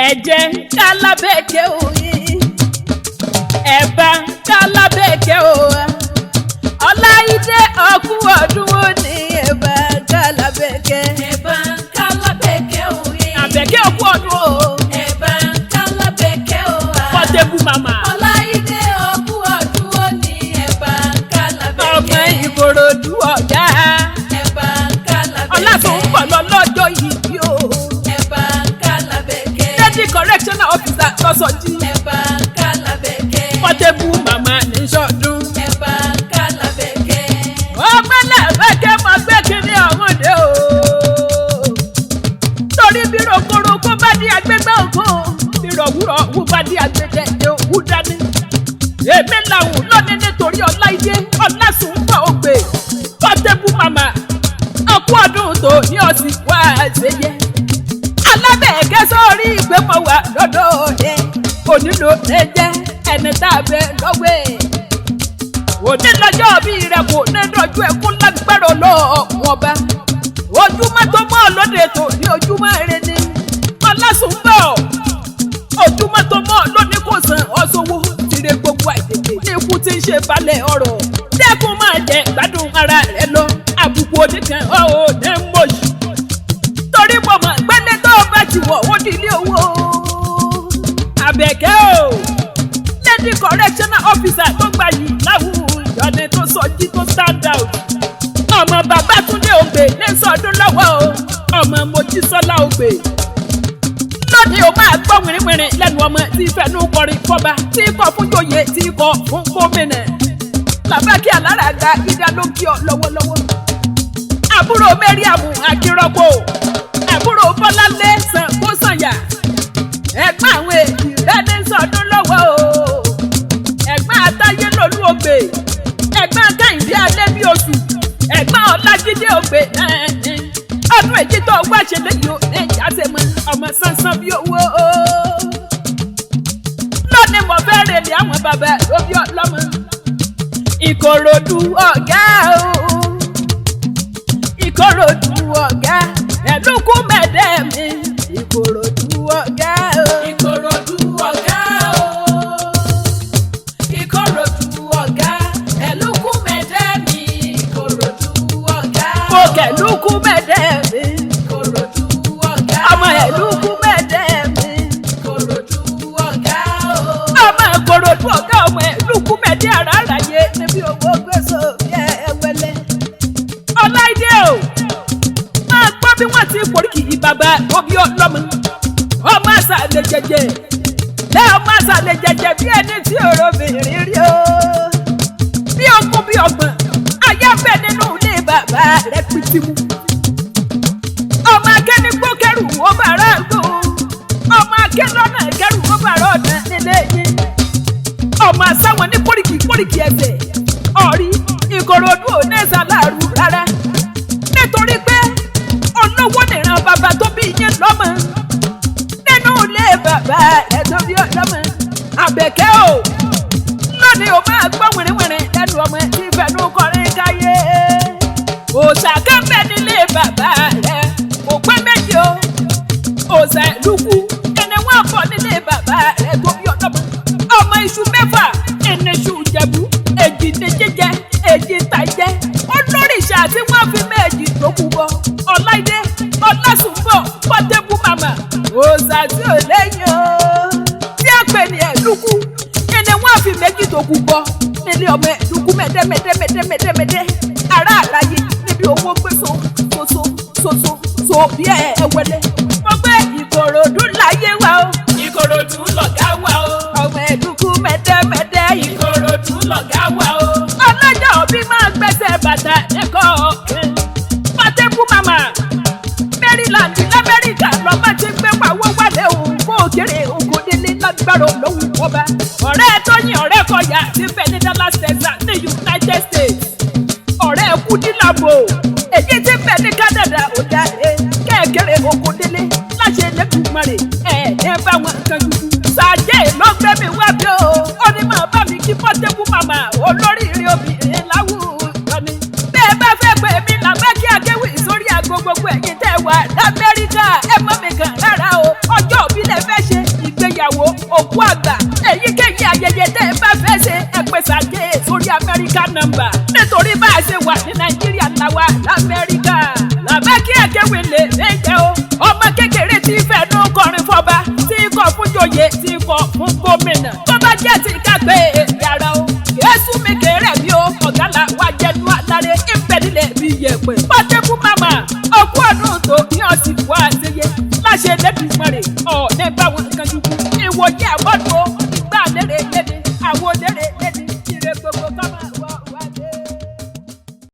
ẹ̀jẹ̀ kálábẹ́kẹ́ òye ẹ̀bà kálábẹ́kẹ́ òwa Ọláìdé ọkú ọdún òní ẹ̀bà kálábẹ́kẹ́. ẹ̀bà kálábẹ́kẹ́ òye àbẹ̀kẹ́ ọkú ọdún o. ẹ̀bà kálábẹ́kẹ́ òwa Portable mama. Ọláìdé ọkú ọdún òní ẹ̀bà kálábẹ́kẹ́. ọmọ Ìkòròdú ọ̀gá. ẹ̀bà kálábẹ́kẹ́. Ọlátúnbọ̀ lọ́jọ́ ìbí o. ẹ̀bà kálábẹ́kẹ́. Lady correctional officer lọ́sọ̀jì. ẹ̀bà kálábẹ́kẹ́. Portable mama ní sọ́dún. ẹ̀bà kálábẹ́kẹ́. ọmọlẹ̀ bẹ́kẹ́ mọ gbé kiri ọ̀hún dé o. torí bí rokoro kó bá di agbègbè ògùn bí rọ̀wúrọ̀ wú bá di agbègbè òwú dání. èmi làwọn lónìí nítorí Ọláìdé Ọlásùnbọ̀ ògbè Portable mama ọkú ọdún tó ní ọ̀sìn wá ṣèyẹ. alábẹ̀ẹ́kẹ́ sórí ìgbẹ́mọ̀ wà lọ́dọ̀ ẹ̀ onílò ẹ jẹ́ ẹni tá a bẹ lọ́wọ́ ẹ̀. òní lọ́jọ́ bí rẹ̀ kò ní lọ́jọ́ ẹkún lágbára lọ́wọ́ bá. ojúmọ́ tó mọ́ lóde tó ní ojúmọ́ rẹ ni Ọlásùnbọ̀ ojúmọ́ tó mọ́ lónìí kò sàn ọ̀ṣọ́wọ́ tìrẹ gbogbo àìtètè ní ikú tí ń ṣe balẹ̀ ọ̀rọ̀ dẹ́kun máa jẹ gbádùn ara rẹ lọ àbùkù oníkan ọ̀hún ní mọ̀ọ́sì torí mo mọ̀ gbẹ́lẹ́ tó bá ti wọ̀ ó di ilé owó. Àbẹ̀kẹ́ o Lady correctional officer tó gbà yìí láwùjọ ni tó sọjí tó stand out. ọmọ Babátúndé Ògbè ní sọdún lọ́wọ́ o ọmọ Mojísọ́lá Ògbè. lónìí o máa gbọ́ wìrìwìrì lẹ́nu ọmọ tí fẹnu kọrin fọba tí kọ fún joyè tí kọ fún gómìnà. Làbákí Alára gba ìdá ló kí ọ lọ́wọ́lọ́wọ́. àbúrò Mẹ́ríàmù Akírọ́pò àbúrò Bọ́láńlé Sàngósànyà ẹ̀gbọ́n àwọn èjì rẹ́ni sọdún lọ́wọ́ o ẹ̀gbọ́n Àtáyélolú Ògbè ẹ̀gbọ́n Kẹ́hìndé Alẹ́bíoṣù ẹ̀gbọ́n Ọlájídé Ògbè ọdún èjì tó wá ṣe lẹ́yìn o ẹ̀jẹ̀ àṣemọ ọmọ sánsán bí owó o. lónìí mo fẹ́ rèlé àwọn bàbá lóbi ọlọ́mọ Ìkòròdú ọ̀gá o Ìkòròdú ọ̀gá ẹ̀lúkú mẹ́dẹ́ mi Ìkòròdú ọ̀gá o. Ìkòròdú ọ̀gá o. Ìkòròdú ọ̀gá ẹ̀lúkú mẹ́dẹ́ mi Ìkòròdú ọ̀gá o. mo kẹ̀lúkú mẹ́dẹ́ mi Ìkòròdú ọ̀gá o. ọmọ ẹ̀lúkú mẹ́dẹ́ mi Ìkòròdú ọ̀gá o. ọmọ Ìkòròdú ọ̀gá ọmọ ẹ̀lúkú mẹ́dẹ́ ara àlàyé níbi owó gbèsò yẹ ẹwẹlẹ. Ọláìdé o máa gbọ́ bí wọ́n ti foríkì ìbàbà lóbi ọlọ́mọ ọmọ àṣàlẹ̀ jẹjẹ lẹ́ ọmọ àṣàlẹ̀ jẹjẹ bí ẹni tí òrobìnrin rí o. bí ogún bí ọgbọ̀n ayé bẹ nínú ilé bàbá rẹ̀ pìtìmù. ọmọ akẹ́ni gbó kẹrù ó bàrà gbó ọmọ akẹ́lọ́nà kẹrù ó bàrà ọ̀nà nílé yín. ọmọ àṣàwọn ní kórìkì ẹ̀fẹ̀ ọ̀rí Ìkòròdú ò ní ṣàlàrú rárá nítorí pé olówó nìran bàbá tó bí yín lọ́mọ nínú ilé bàbá ẹ̀ tó bí ọlọ́mọ. Àbẹ̀kẹ́ o lónìí o máa gbọ́ wìrìwìrì lẹ́nu ọmọ tí fẹnu kọrin káyé. òòṣà kẹ́mbẹ́ nílé bàbá rẹ̀ kò pẹ́ méjì o òòṣà ìlúkú ẹni wọ́n kọ́ nílé bàbá rẹ̀ tó bí ọlọ́mọ. ọmọ iṣu mẹ́fà ẹni iṣu Ìjẹ̀bú èjì ní jíjẹ èjì tàjẹ́ olóríṣà tí wọ́n fi méjì tó kú bọ́ Ọláìdé Ọlásùnbọ̀ Portable mama òòṣà tí ò lẹ́yìn o tí a pè ní ẹ̀lúkú ẹni wọ́n fi méjì tó kú bọ́ nílé ọmọ ẹ̀lúkú mẹ́dẹ́mẹ́dẹ́mẹ́dẹ́mẹ́dẹ́ ará àlàyé níbi owó gbé so bí ẹ̀wẹ̀lẹ̀ mo gbé Ìkòròdú láyé wa o Ìkòròdú lọ̀gá wa o. ọmọ ẹ̀lúkú mẹ́dẹ́mẹ́dẹ́ Ìkòròdú lọ̀gá wa o. ọlọ́jọ́ òbí máa gbẹ́sẹ̀ bàtà ẹ̀kọ́ Portable mama Maryland lamẹ́ríkà lọ́ba ti gbé pàwọ́ wálé òun kó òkèrè ògùn délé lágbára olóhùn ọba. ọ̀rẹ́ Tóyìn ọ̀rẹ́ Kọ̀yà ti fẹ́ ní Dallas Texas ní United States. ọ̀rẹ́ Kúdílàbò èyí ti fẹ́ ní Canada ọ̀dà kẹ́ẹ̀kẹ́rẹ́ ògùn délé láṣẹ lẹ́kùnmọ́rẹ́ ẹ̀ bá wọn kan dúdú. Sanjay ló gbé mi wá bí o ó ní máa bá mi kí Portable mama olóríire obìnrin láwùjọ ni. bẹ́ẹ̀ bá fẹ́ pè mí Làbákí Akéwì sórí àgbo gbogbo ẹ̀yin tẹ́ wà l'Amẹ́ríkà ẹ mọ́ mi kàn rárá o ọjọ́ òbí lẹ fẹ́ ṣe number nítorí bá a ṣe wà ní Nàìjíríà làwà l'Amẹ́ríkà làbẹ́ kí ẹ̀kẹ́wé lè léjẹ́ o ọmọ kékeré tí fẹ́nu kọrin fọba tí kọ fún joyè tí kọ fún gómìnà tó bá jẹ́ ti kágbé yàrá o Jésù mi kéré mi o ọ̀gálà wà jẹnu àtàrẹ ìfẹ́nilẹ̀ bí yẹ̀pẹ̀ pọ́tẹ́kù màmá ọkú ọdún tó ní ọ̀sìn wá àṣeyẹ láṣẹ lẹ́dùnmọ́rẹ̀ ọ̀ ní báwọn kan jùkú ìwòye àbọ̀dọ̀ ìgbà lérè lédè àwọn lérè lédè ìrẹ́gbẹ́.